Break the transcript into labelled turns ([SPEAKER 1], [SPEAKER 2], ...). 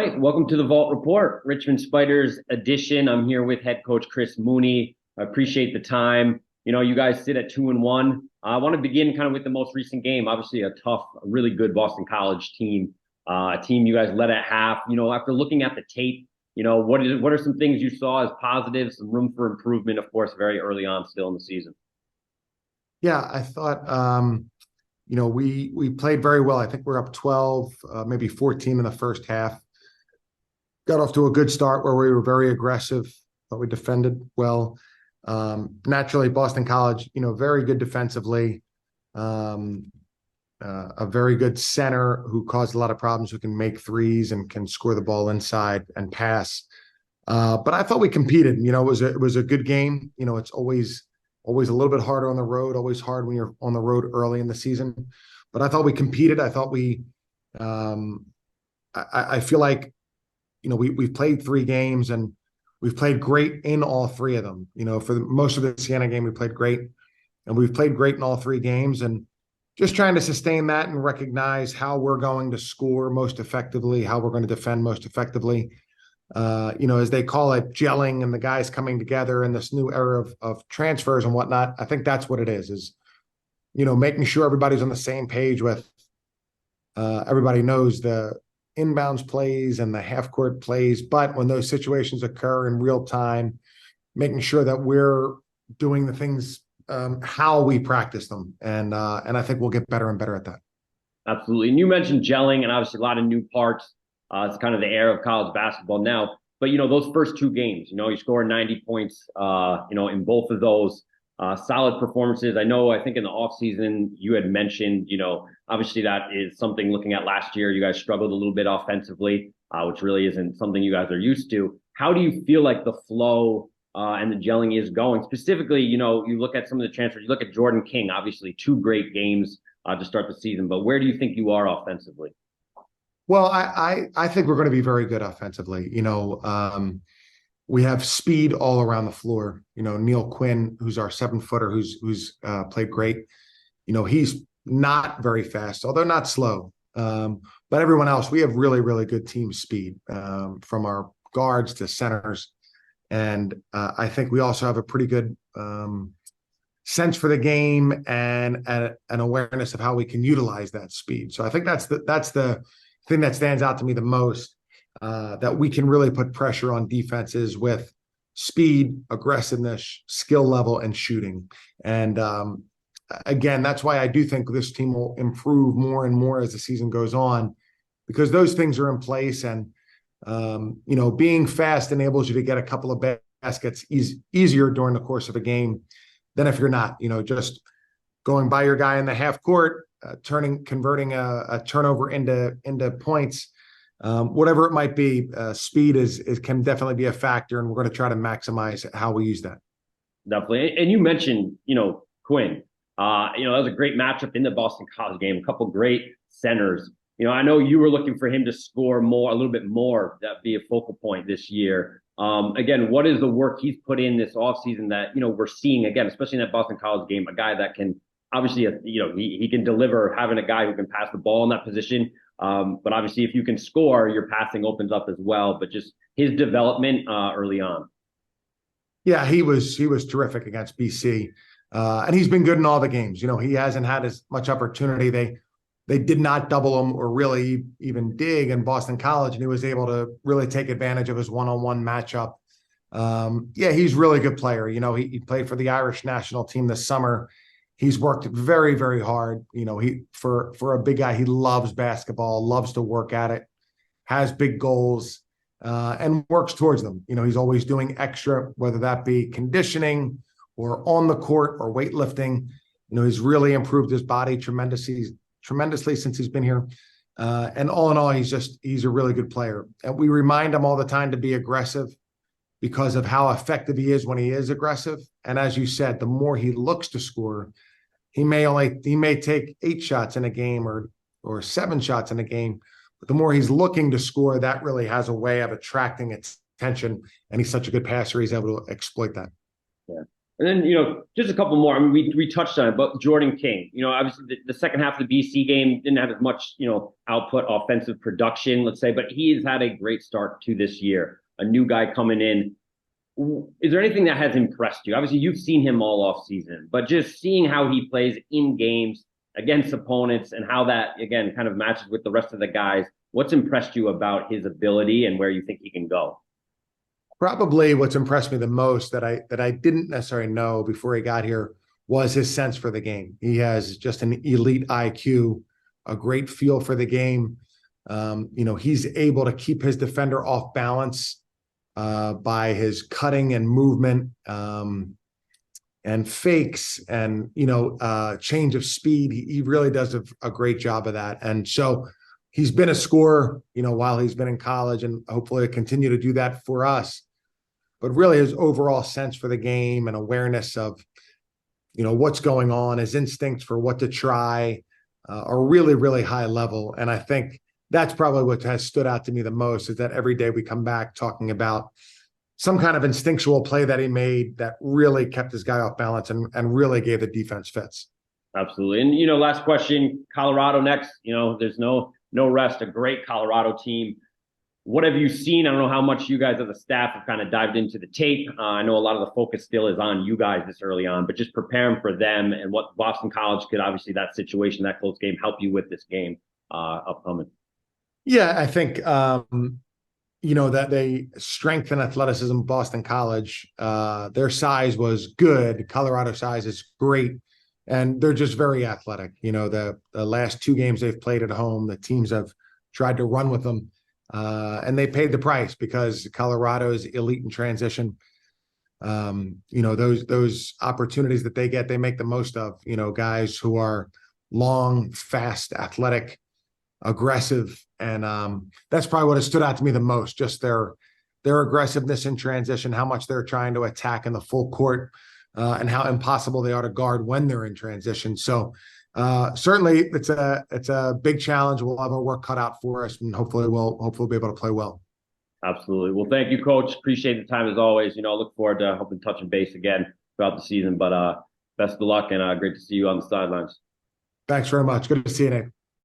[SPEAKER 1] right, welcome to the Vault Report, Richmond Spiders edition. I'm here with head coach Chris Mooney. I appreciate the time. You guys sit at 2-1. I want to begin kind of with the most recent game. Obviously, a tough, really good Boston College team. A team you guys led at half. After looking at the tape, what are some things you saw as positives, some room for improvement, of course, very early on still in the season?
[SPEAKER 2] Yeah, I thought we played very well. I think we're up 12, maybe 14 in the first half. Got off to a good start where we were very aggressive, but we defended well. Naturally, Boston College, very good defensively. A very good center who caused a lot of problems, who can make threes and can score the ball inside and pass. But I thought we competed. It was a good game. It's always a little bit harder on the road, always hard when you're on the road early in the season. But I thought we competed. I thought I feel like, we've played 3 games and we've played great in all 3 of them. For most of the Siena game, we played great, and we've played great in all 3 games, and just trying to sustain that and recognize how we're going to score most effectively, how we're going to defend most effectively. As they call it, gelling and the guys coming together in this new era of transfers and whatnot. I think that's what it is making sure everybody's on the same page with everybody knows the inbounds plays and the half court plays. But when those situations occur in real time, making sure that we're doing the things how we practice them. And I think we'll get better and better at that.
[SPEAKER 1] Absolutely. And you mentioned gelling and obviously a lot of new parts. It's kind of the era of college basketball now. But, those first 2 games, you scored 90 points, in both of those solid performances. I think in the offseason, you had mentioned, obviously that is something looking at last year. You guys struggled a little bit offensively, which really isn't something you guys are used to. How do you feel like the flow and the gelling is going? Specifically, you look at some of the transfers, you look at Jordan King, obviously 2 great games to start the season. But where do you think you are offensively?
[SPEAKER 2] Well, I think we're going to be very good offensively. We have speed all around the floor. Neil Quinn, who's our 7-footer, who's played great. He's not very fast, although not slow. But everyone else, we have really, really good team speed from our guards to centers. And I think we also have a pretty good sense for the game and an awareness of how we can utilize that speed. So I think that's the thing that stands out to me the most, that we can really put pressure on defenses with speed, aggressiveness, skill level, and shooting. And again, that's why I do think this team will improve more and more as the season goes on, because those things are in place. And being fast enables you to get a couple of baskets easier during the course of a game than if you're not, just going by your guy in the half court, converting a turnover into points, whatever it might be. Speed can definitely be a factor, and we're going to try to maximize how we use that.
[SPEAKER 1] Definitely. And you mentioned, Quinn. That was a great matchup in the Boston College game. A couple great centers. I know you were looking for him to score a little bit more, that be a focal point this year. Again, what is the work he's put in this offseason that, we're seeing, again, especially in that Boston College game, a guy that can obviously, he can deliver, having a guy who can pass the ball in that position. But obviously, if you can score, your passing opens up as well. But just his development early on.
[SPEAKER 2] Yeah, he was terrific against BC. And he's been good in all the games. He hasn't had as much opportunity. They did not double him or really even dig in Boston College, and he was able to really take advantage of his one-on-one matchup. Yeah, he's a really good player. He played for the Irish national team this summer. He's worked very, very hard. For a big guy, he loves basketball, loves to work at it, has big goals, and works towards them. He's always doing extra, whether that be conditioning or on the court or weightlifting. He's really improved his body tremendously since he's been here. And all in all, he's a really good player. And we remind him all the time to be aggressive because of how effective he is when he is aggressive. And as you said, the more he looks to score, he may take 8 shots in a game or 7 shots in a game, but the more he's looking to score, that really has a way of attracting its attention. And he's such a good passer, he's able to exploit that.
[SPEAKER 1] Yeah. And then, just a couple more. I mean, we touched on it, but Jordan King, obviously the second half of the BC game didn't have as much, output, offensive production, let's say, but he has had a great start to this year. A new guy coming in. Is there anything that has impressed you? Obviously, you've seen him all off season, but just seeing how he plays in games against opponents and how that, again, kind of matches with the rest of the guys, what's impressed you about his ability and where you think he can go?
[SPEAKER 2] Probably what's impressed me the most that I didn't necessarily know before he got here was his sense for the game. He has just an elite IQ, a great feel for the game. He's able to keep his defender off balance by his cutting and movement and fakes and change of speed. He really does a great job of that. And so he's been a scorer, while he's been in college, and hopefully continue to do that for us. But really his overall sense for the game and awareness of, what's going on, his instincts for what to try are really, really high level. And I think that's probably what has stood out to me the most, is that every day we come back talking about some kind of instinctual play that he made that really kept his guy off balance and really gave the defense fits.
[SPEAKER 1] Absolutely. And, last question, Colorado next, there's no rest, a great Colorado team. What have you seen? I don't know how much you guys as a staff have kind of dived into the tape. I know a lot of the focus still is on you guys this early on, but just preparing for them and what Boston College could, obviously that situation, that close game, help you with this game upcoming.
[SPEAKER 2] Yeah, I think, that they strength and athleticism, Boston College, their size was good. Colorado size is great. And they're just very athletic. The last two games they've played at home, the teams have tried to run with them. And they paid the price because Colorado is elite in transition. Those opportunities that they get, they make the most of, guys who are long, fast, athletic, aggressive. And that's probably what has stood out to me the most, just their aggressiveness in transition, how much they're trying to attack in the full court, and how impossible they are to guard when they're in transition. So certainly it's a big challenge. We'll have our work cut out for us, and hopefully we'll be able to play well.
[SPEAKER 1] Absolutely. Well, thank you, Coach. Appreciate the time as always. Look forward to hoping touching base again throughout the season. But best of luck, and great to see you on the sidelines.
[SPEAKER 2] Thanks very much. Good to see you, Nate.